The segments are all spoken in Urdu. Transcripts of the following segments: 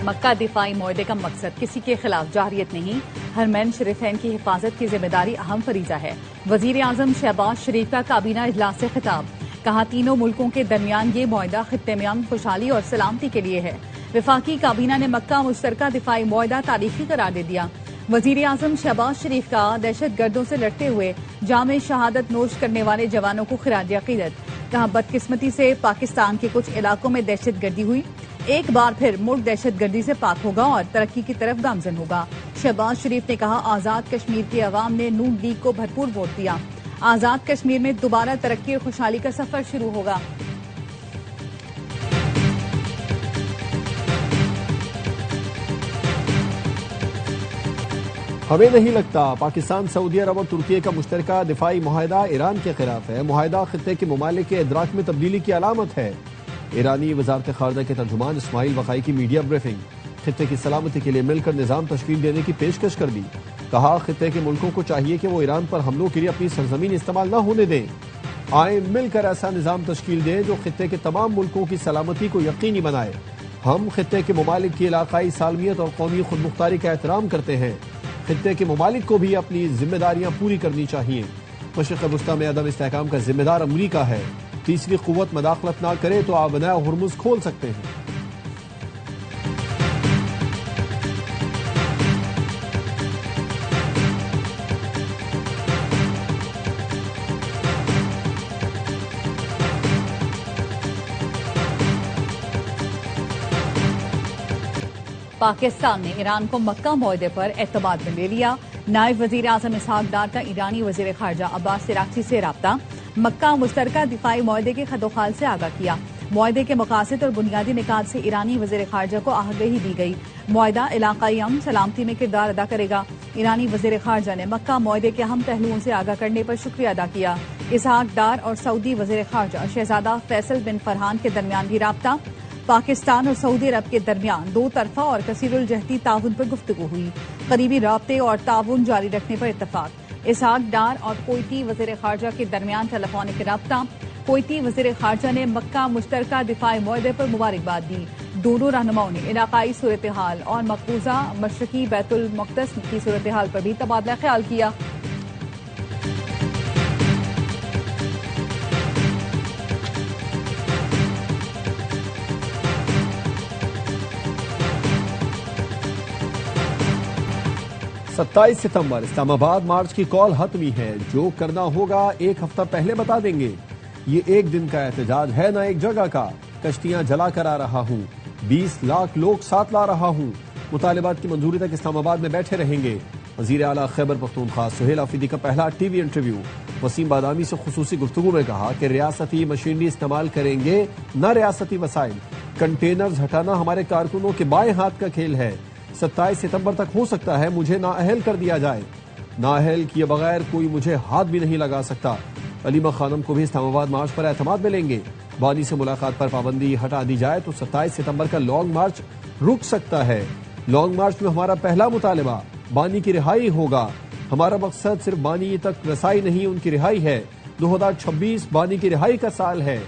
مکہ دفاعی معاہدے کا مقصد کسی کے خلاف جارحیت نہیں، حرمین شریفین کی حفاظت کی ذمہ داری اہم فریضہ ہے۔ وزیر اعظم شہباز شریف کا کابینہ اجلاس سے خطاب، کہا تینوں ملکوں کے درمیان یہ معاہدہ خطے میں امن، خوشحالی اور سلامتی کے لیے ہے۔ وفاقی کابینہ نے مکہ مشترکہ دفاعی معاہدہ تاریخی قرار دے دیا۔ وزیر اعظم شہباز شریف کا دہشت گردوں سے لڑتے ہوئے جام شہادت نوش کرنے والے جوانوں کو خراج عقیدت، کہا بدقسمتی سے پاکستان کے کچھ علاقوں میں دہشت گردی ہوئی، ایک بار پھر ملک دہشت گردی سے پاک ہوگا اور ترقی کی طرف گامزن ہوگا۔ شہباز شریف نے کہا آزاد کشمیر کی عوام نے نون لیگ کو بھرپور ووٹ دیا، آزاد کشمیر میں دوبارہ ترقی اور خوشحالی کا سفر شروع ہوگا۔ ہمیں نہیں لگتا پاکستان، سعودی عرب اور ترکی کا مشترکہ دفاعی معاہدہ ایران کے خلاف ہے۔ معاہدہ خطے کے ممالک کے ادراک میں تبدیلی کی علامت ہے۔ ایرانی وزارت خارجہ کے ترجمان اسماعیل وقائی کی میڈیا بریفنگ، خطے کی سلامتی کے لیے مل کر نظام تشکیل دینے کی پیشکش کر دی۔ کہا خطے کے ملکوں کو چاہیے کہ وہ ایران پر حملوں کے لیے اپنی سرزمین استعمال نہ ہونے دیں۔ آئیں مل کر ایسا نظام تشکیل دیں جو خطے کے تمام ملکوں کی سلامتی کو یقینی بنائے۔ ہم خطے کے ممالک کی علاقائی سالمیت اور قومی خود مختاری کا احترام کرتے ہیں۔ خطے کے ممالک کو بھی اپنی ذمہ داریاں پوری کرنی چاہیے۔ مشرق وسطیٰ میں عدم استحکام کا ذمہ دار امریکہ ہے۔ تیسری قوت مداخلت نہ کرے تو آپ بنایا ہرمز کھول سکتے ہیں۔ پاکستان نے ایران کو مکہ معاہدے پر اعتماد میں لے لیا۔ نائب وزیر اعظم اسحاق ڈار کا ایرانی وزیر خارجہ عباس عراقچی سے رابطہ، مکہ مشترکہ دفاعی معاہدے کے خد و خال سے آگاہ کیا۔ معاہدے کے مقاصد اور بنیادی نکات سے ایرانی وزیر خارجہ کو آگاہی دی گئی۔ معاہدہ علاقائی امن سلامتی میں کردار ادا کرے گا۔ ایرانی وزیر خارجہ نے مکہ معاہدے کے اہم پہلوؤں سے آگاہ کرنے پر شکریہ ادا کیا۔ اسحاق ڈار اور سعودی وزیر خارجہ شہزادہ فیصل بن فرحان کے درمیان بھی رابطہ، پاکستان اور سعودی عرب کے درمیان دو طرفہ اور کثیر الجہتی تعاون پر گفتگو ہوئی۔ قریبی رابطے اور تعاون جاری رکھنے پر اتفاق۔ اسحاق ڈار اور کویتی وزیر خارجہ کے درمیان ٹیلی فونک رابطہ۔ کویتی وزیر خارجہ نے مکہ مشترکہ دفاعی معاہدے پر مبارکباد دی۔ دونوں رہنماؤں نے علاقائی صورتحال اور مقبوضہ مشرقی بیت المقدس کی صورتحال پر بھی تبادلہ خیال کیا۔ ستائیس ستمبر اسلام آباد مارچ کی کال حتمی ہے۔ جو کرنا ہوگا ایک ہفتہ پہلے بتا دیں گے۔ یہ ایک دن کا احتجاج ہے نہ ایک جگہ کا۔ کشتیاں جلا کر آ رہا ہوں، 20 لاکھ لوگ ساتھ لا رہا ہوں۔ مطالبات کی منظوری تک اسلام آباد میں بیٹھے رہیں گے۔ وزیر اعلیٰ خیبر پختونخوا سہیل آفریدی کا پہلا ٹی وی انٹرویو۔ وسیم بادامی سے خصوصی گفتگو میں کہا کہ ریاستی مشینری استعمال کریں گے نہ ریاستی وسائل۔ کنٹینرز ہٹانا ہمارے کارکنوں کے بائیں ہاتھ کا کھیل ہے۔ 27 ستمبر تک ہو سکتا ہے مجھے نااہل کر دیا جائے۔ نااہل کیے بغیر کوئی مجھے ہاتھ بھی نہیں لگا سکتا۔ علیمہ خانم کو بھی اسلام آباد مارچ پر اعتماد میں لیں گے۔ بانی سے ملاقات پر پابندی ہٹا دی جائے تو 27 ستمبر کا لانگ مارچ رک سکتا ہے۔ لانگ مارچ میں ہمارا پہلا مطالبہ بانی کی رہائی ہوگا۔ ہمارا مقصد صرف بانی تک رسائی نہیں، ان کی رہائی ہے۔ 2026 بانی کی رہائی کا سال ہے۔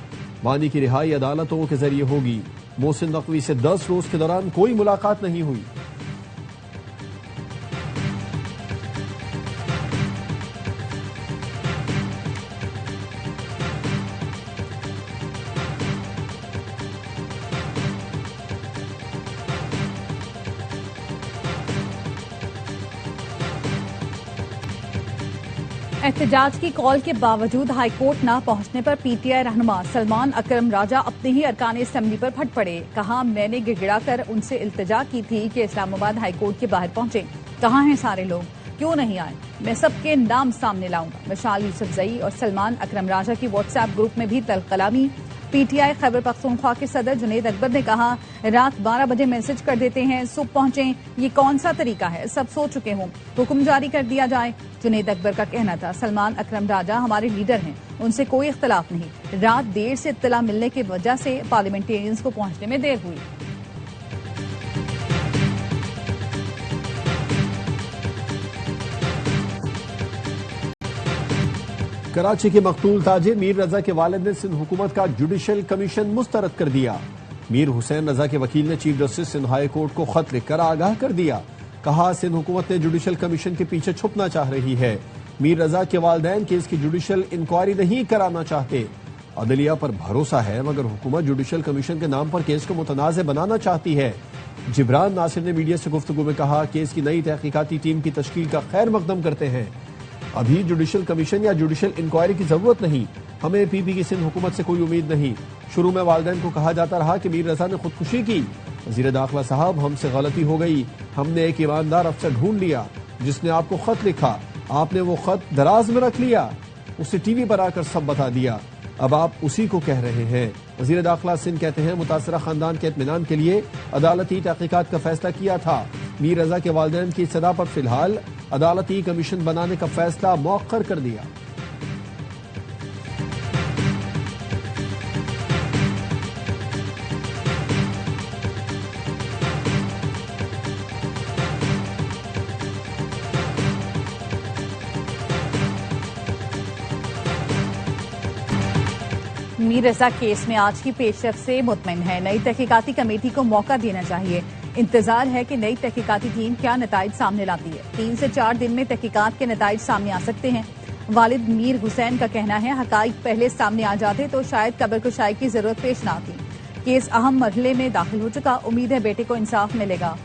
بانی کی رہائی عدالتوں کے ذریعے ہوگی۔ محسن نقوی سے 10 روز کے دوران کوئی ملاقات نہیں ہوئی۔ احتجاج کی کال کے باوجود ہائی کورٹ نہ پہنچنے پر پی ٹی آئی رہنما سلمان اکرم راجہ اپنے ہی ارکان اسمبلی پر پھٹ پڑے۔ کہا میں نے گڑ گڑا کر ان سے التجا کی تھی کہ اسلام آباد ہائی کورٹ کے باہر پہنچے، کہاں ہیں سارے لوگ، کیوں نہیں آئے، میں سب کے نام سامنے لاؤں گا۔ مشال یوسفزئی اور سلمان اکرم راجہ کی واٹس ایپ گروپ میں بھی تلخ کلامی۔ P T I Khyber Pakhtunkhwa کے صدر جنید اکبر نے کہا رات 12 بجے میسج کر دیتے ہیں صبح پہنچیں، یہ کون سا طریقہ ہے، سب سو چکے ہوں، حکم جاری کر دیا جائے۔ جنید اکبر کا کہنا تھا سلمان اکرم راجہ ہمارے لیڈر ہیں، ان سے کوئی اختلاف نہیں، رات دیر سے اطلاع ملنے کی وجہ سے پارلیمنٹیرینز کو پہنچنے میں دیر ہوئی۔ کراچی کے مقتول تاجر میر رضا کے والد نے سندھ حکومت کا جوڈیشل کمیشن مسترد کر دیا۔ میر حسین رضا کے وکیل نے chief justice Sindh high court کو خط لکھ کر آگاہ کر دیا. کہا سندھ حکومت نے جوڈیشل کمیشن کے پیچھے چھپنا چاہ رہی ہے. میر رضا کے والدین کیس کی جوڈیشل انکوائری نہیں کرانا چاہتے. عدلیہ پر بھروسہ ہے مگر حکومت جوڈیشل کمیشن کے نام پر کیس کو متنازع بنانا چاہتی ہے. جبران ناصر نے میڈیا سے گفتگو میں کہا کیس کی نئی تحقیقاتی ٹیم کی تشکیل کا خیر مقدم کرتے ہیں. ابھی جوڈیشل کمیشن یا جوڈیشل انکوائری کی ضرورت نہیں. ہمیں پی پی کی سندھ حکومت سے کوئی امید نہیں. شروع میں والدین کو کہا جاتا رہا کہ میر رضا نے خودکشی کی. وزیر داخلہ صاحب ہم سے غلطی ہو گئی. ہم نے ایک ایماندار افسر ڈھونڈ لیا جس نے آپ کو خط لکھا. آپ نے وہ خط دراز میں رکھ لیا. اسے ٹی وی پر آ کر سب بتا دیا. اب آپ اسی کو کہہ رہے ہیں. وزیر داخلہ سندھ کہتے ہیں متاثرہ خاندان کے اطمینان کے لیے عدالتی تحقیقات کا فیصلہ کیا تھا. میر رضا کے والدین کی صدا پر فی الحال عدالتی کمیشن بنانے کا فیصلہ مؤخر کر دیا. میر رضا کیس میں آج کی پیش رفت سے مطمئن ہے. نئی تحقیقاتی کمیٹی کو موقع دینا چاہیے. انتظار ہے کہ نئی تحقیقاتی ٹیم کیا نتائج سامنے لاتی ہے. 3 سے 4 دن میں تحقیقات کے نتائج سامنے آ سکتے ہیں. والد میر حسین کا کہنا ہے حقائق پہلے سامنے آ جاتے تو شاید قبر کشائی کی ضرورت پیش نہ آتی. کیس اہم مرحلے میں داخل ہو چکا. امید ہے بیٹے کو انصاف ملے گا.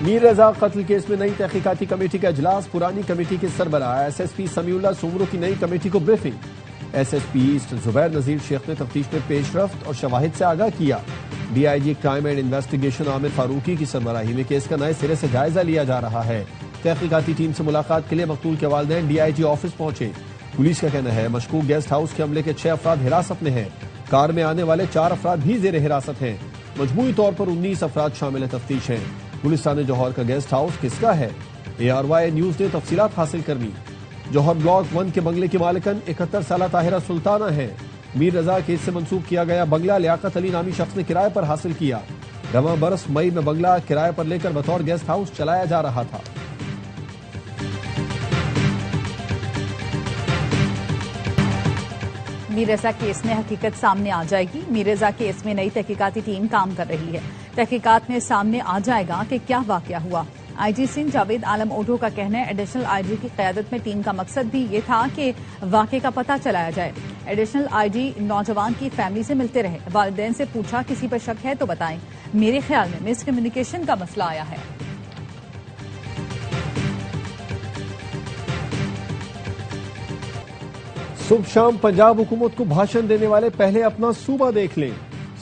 میر رضا قتل کیس میں نئی تحقیقاتی کمیٹی کا اجلاس. پرانی کمیٹی کے سربراہ S S P Samiullah Soomro کی نئی کمیٹی کو briefing. S S P East Zubair Nazir Sheikh نے تفتیش میں پیش رفت اور شواہد سے آگاہ کیا. D I G crime and investigation Amir Farooqi کی سربراہی میں کیس کا نئے سرے سے جائزہ لیا جا رہا ہے. تحقیقاتی ٹیم سے ملاقات کے لیے مقتول کے والدین ڈی آئی جی آفس پہنچے. پولیس کا کہنا ہے مشکوک گیسٹ ہاؤس کے حملے کے 6 افراد حراست میں ہیں. کار میں آنے والے 4 افراد بھی زیر حراست ہیں. مجموعی طور پر 19 افراد شامل تفتیش ہیں. پولیس تھانے جوہر کا گیسٹ ہاؤس کس کا ہے؟ اے آر وائی نیوز نے تفصیلات حاصل کر لی. جوہر بلاک 1 کے بنگلے کی مالکن 71 سالہ طاہرہ سلطانہ ہے. میر رضا کیس سے منسوب کیا گیا بنگلہ لیاقت علی نامی شخص نے کرائے پر حاصل کیا. رواں برس مئی میں بنگلہ کرائے پر لے کر بطور گیسٹ ہاؤس چلایا جا رہا تھا. میر رضا کیس میں حقیقت سامنے آ جائے گی. میر رضا کیس میں نئی تحقیقاتی ٹیم کام کر رہی ہے. تحقیقات میں سامنے آ جائے گا کہ کیا واقعہ ہوا. آئی جی سندھ جاوید عالم اوڈھو کا کہنا ہے ایڈیشنل آئی جی کی قیادت میں ٹیم کا مقصد بھی یہ تھا کہ واقعے کا پتہ چلایا جائے. ایڈیشنل آئی جی نوجوان کی فیملی سے ملتے رہے. والدین سے پوچھا کسی پر شک ہے تو بتائیں. میرے خیال میں مس کمیونیکیشن کا مسئلہ آیا ہے. صبح شام پنجاب حکومت کو بھاشن دینے والے پہلے اپنا صوبہ دیکھ لیں.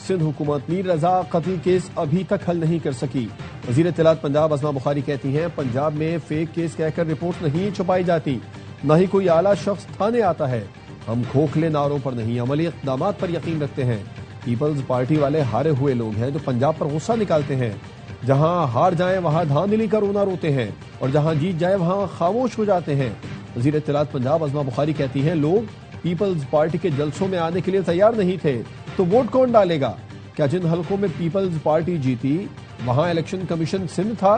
سندھ حکومت میر رضا قتل کیس ابھی تک حل نہیں کر سکی. وزیر اطلاعات پنجاب عظما بخاری کہتی ہیں پنجاب میں فیک کیس کہہ کر رپورٹ نہیں چھپائی جاتی. نہ ہی کوئی اعلیٰ شخص تھانے آتا ہے. ہم کھوکھلے نعروں پر نہیں عملی اقدامات پر یقین رکھتے ہیں. پیپلز پارٹی والے ہارے ہوئے لوگ ہیں جو پنجاب پر غصہ نکالتے ہیں. جہاں ہار جائیں وہاں دھاندلی کا رونا روتے ہیں اور جہاں جیت جائے وہاں خاموش ہو جاتے ہیں. وزیر اطلاعات پنجاب عظما بخاری کہتی ہیں لوگ پیپلز پارٹی کے جلسوں میں آنے کے لیے تیار نہیں تھے تو ووٹ کون ڈالے گا؟ کیا جن حلقوں میں پیپلز پارٹی جیتی وہاں الیکشن کمیشن سندھ تھا؟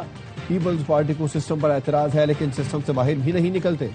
پیپلز پارٹی کو سسٹم پر اعتراض ہے لیکن سسٹم سے باہر بھی نہیں نکلتے.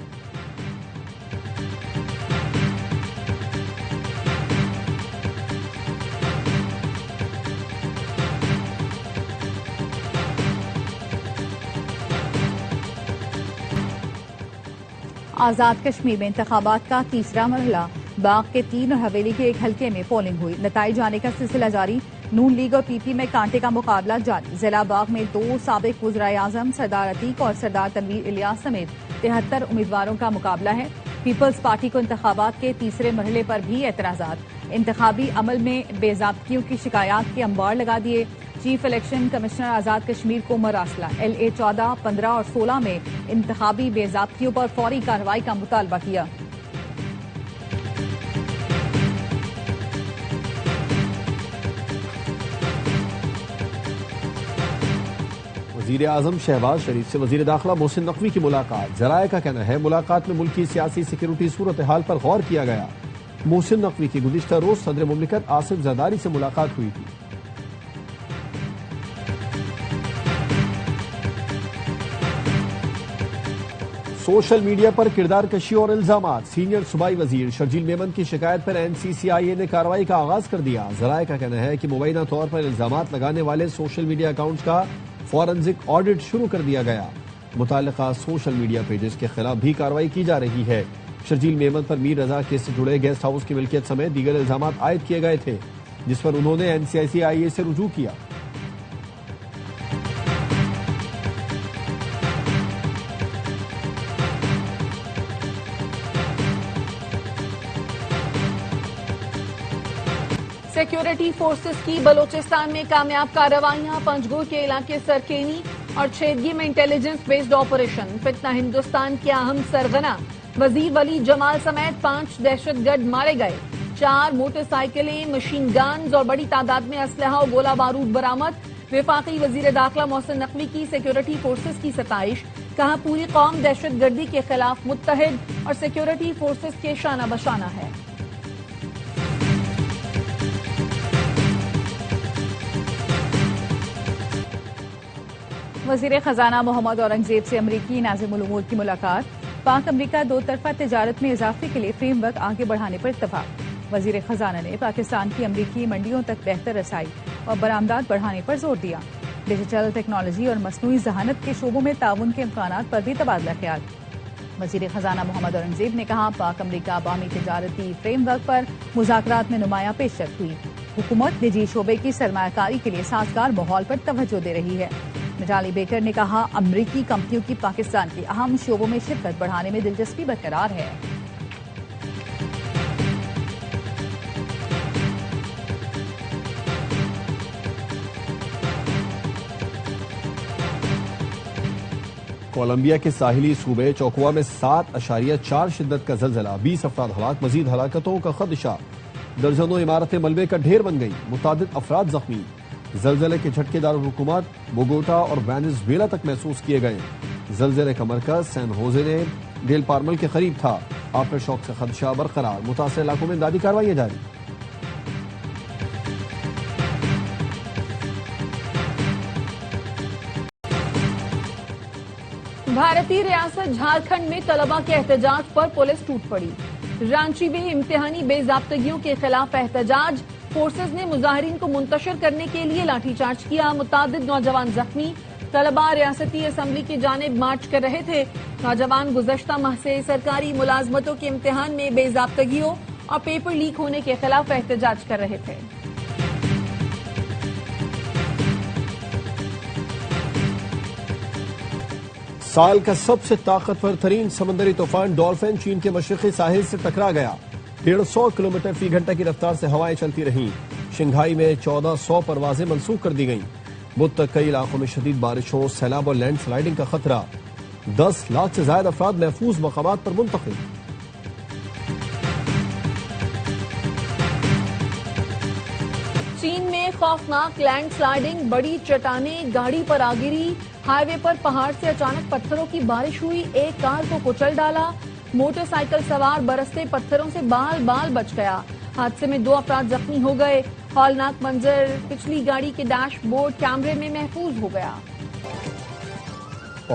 آزاد کشمیر میں انتخابات کا تیسرا مرحلہ. باغ کے 3 اور حویلی کے 1 حلقے میں پولنگ ہوئی. نتائج آنے کا سلسلہ جاری. نون لیگ اور پی پی میں کانٹے کا مقابلہ جاری. ضلع باغ میں 2 سابق وزرائے اعظم سردار عتیق اور سردار تنویر الیاس سمیت 73 امیدواروں کا مقابلہ ہے. پیپلز پارٹی کو انتخابات کے تیسرے مرحلے پر بھی اعتراضات. انتخابی عمل میں بے ضابطگیوں کی شکایات کے انبار لگا دیے. Chief election commissioner Azad Kashmir کو مراسلہ. ایل اے 14, 15 اور 16 میں انتخابی بے ضابطگیوں پر فوری کارروائی کا مطالبہ کیا. وزیر اعظم شہباز شریف سے وزیر داخلہ محسن نقوی کی ملاقات. ذرائع کا کہنا ہے ملاقات میں ملکی سیاسی سیکیورٹی صورتحال پر غور کیا گیا. محسن نقوی کی گزشتہ روز صدر مملکت آصف زرداری سے ملاقات ہوئی تھی. سوشل میڈیا پر کردار کشی اور الزامات، سینئر صوبائی وزیر شرجیل میمن کی شکایت پر NCCIA نے کارروائی کا آغاز کر دیا۔ ذرائع کا کہنا ہے کہ مبینہ طور پر الزامات لگانے والے سوشل میڈیا اکاؤنٹس کا فورنزک آڈٹ شروع کر دیا گیا۔ متعلقہ سوشل میڈیا پیجز کے خلاف بھی کارروائی کی جا رہی ہے۔ شرجیل میمن پر میر رضا کیس سے جڑے گیسٹ ہاؤس کی ملکیت سمیت دیگر الزامات عائد کیے گئے تھے، جس پر انہوں نے NCCIA سے رجوع کیا۔ سیکیورٹی فورسز کی بلوچستان میں کامیاب کارروائیاں، پنجگور کے علاقے سرکینی اور چھیدگی میں انٹیلیجنس بیسڈ آپریشن، فتنہ ہندوستان کے اہم سرغنہ وزیر ولی جمال سمیت 5 دہشت گرد مارے گئے، 4 موٹر سائیکلیں، مشین گنز اور بڑی تعداد میں اسلحہ و گولہ بارود برآمد۔ وفاقی وزیر داخلہ محسن نقوی کی سیکیورٹی فورسز کی ستائش، کہا پوری قوم دہشت گردی کے خلاف متحد اور سیکیورٹی فورسز کے شانہ بشانہ ہے۔ وزیر خزانہ محمد اورنگزیب سے امریکی ناظم الامور کی ملاقات، پاک امریکہ دو طرفہ تجارت میں اضافے کے لیے فریم ورک آگے بڑھانے پر اتفاق۔ وزیر خزانہ نے پاکستان کی امریکی منڈیوں تک بہتر رسائی اور برآمدات بڑھانے پر زور دیا۔ ڈیجیٹل ٹیکنالوجی اور مصنوعی ذہانت کے شعبوں میں تعاون کے امکانات پر بھی تبادلہ خیال۔ وزیر خزانہ محمد اورنگزیب نے کہا پاک امریکہ عوامی تجارتی فریم ورک پر مذاکرات میں نمایاں پیش رفت ہوئی۔ حکومت نجی شعبے کی سرمایہ کاری کے لیے سازگار ماحول پر توجہ دے رہی ہے۔ نٹالی بیکر نے کہا امریکی کمپنیوں کی پاکستان کے اہم شعبوں میں شرکت بڑھانے میں دلچسپی برقرار ہے۔ کولمبیا کے ساحلی صوبے چوکوا میں 7.4 شدت کا زلزلہ، 20 افراد ہلاک، مزید ہلاکتوں کا خدشہ، درجنوں عمارتیں ملبے کا ڈھیر بن گئی، متعدد افراد زخمی۔ زلزلے کے جھٹکے دارالحکومت بوگوٹا اور وینزویلا تک محسوس کیے گئے۔ زلزلے کا مرکز سین ہوزے نے ڈیل پارمل کے قریب تھا۔ آفٹر شاک سے خدشہ برقرار، متاثرہ علاقوں میں امدادی کارروائیاں جاری۔ بھارتی ریاست جھارکھنڈ میں طلبہ کے احتجاج پر پولیس ٹوٹ پڑی۔ رانچی میں امتحانی بے ضابطگیوں کے خلاف احتجاج، فورسز نے مظاہرین کو منتشر کرنے کے لیے لاٹھی چارج کیا، متعدد نوجوان زخمی۔ طلبہ ریاستی اسمبلی کی جانب مارچ کر رہے تھے۔ نوجوان گزشتہ ماہ سے سرکاری ملازمتوں کے امتحان میں بے ضابطگیوں اور پیپر لیک ہونے کے خلاف احتجاج کر رہے تھے۔ سال کا سب سے طاقتور ترین سمندری طوفان ڈولفن چین کے مشرقی ساحل سے ٹکرا گیا۔ 150 کلومیٹر فی گھنٹہ کی رفتار سے ہوائیں چلتی رہیں۔ شنگھائی میں 1400 پروازیں منسوخ کر دی گئیں۔ بدھ تک کئی علاقوں میں شدید بارشوں، سیلاب اور لینڈ سلائیڈنگ کا خطرہ۔ 10 لاکھ سے زائد افراد محفوظ مقامات پر منتقل۔ چین میں خوفناک لینڈ سلائیڈنگ، بڑی چٹانیں گاڑی پر آ گری۔ ہائی وے پر پہاڑ سے اچانک پتھروں کی بارش ہوئی، ایک کار کو کچل ڈالا۔ موٹر سائیکل سوار برستے پتھروں سے بال بال بچ گیا۔ حادثے میں 2 افراد زخمی ہو گئے۔ ہولناک منظر پچھلی گاڑی کے ڈیش بورڈ کیمرے میں محفوظ ہو گیا۔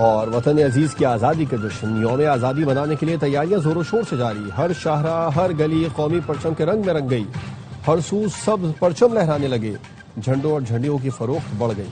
اور وطن عزیز کی آزادی کے جشن یوم آزادی منانے کے لیے تیاریاں زور و شور سے جاری۔ ہر شاہراہ، ہر گلی قومی پرچم کے رنگ میں رنگ گئی۔ ہر سو سبز پرچم لہرانے لگے، جھنڈوں اور جھنڈیوں کی فروخت بڑھ گئی۔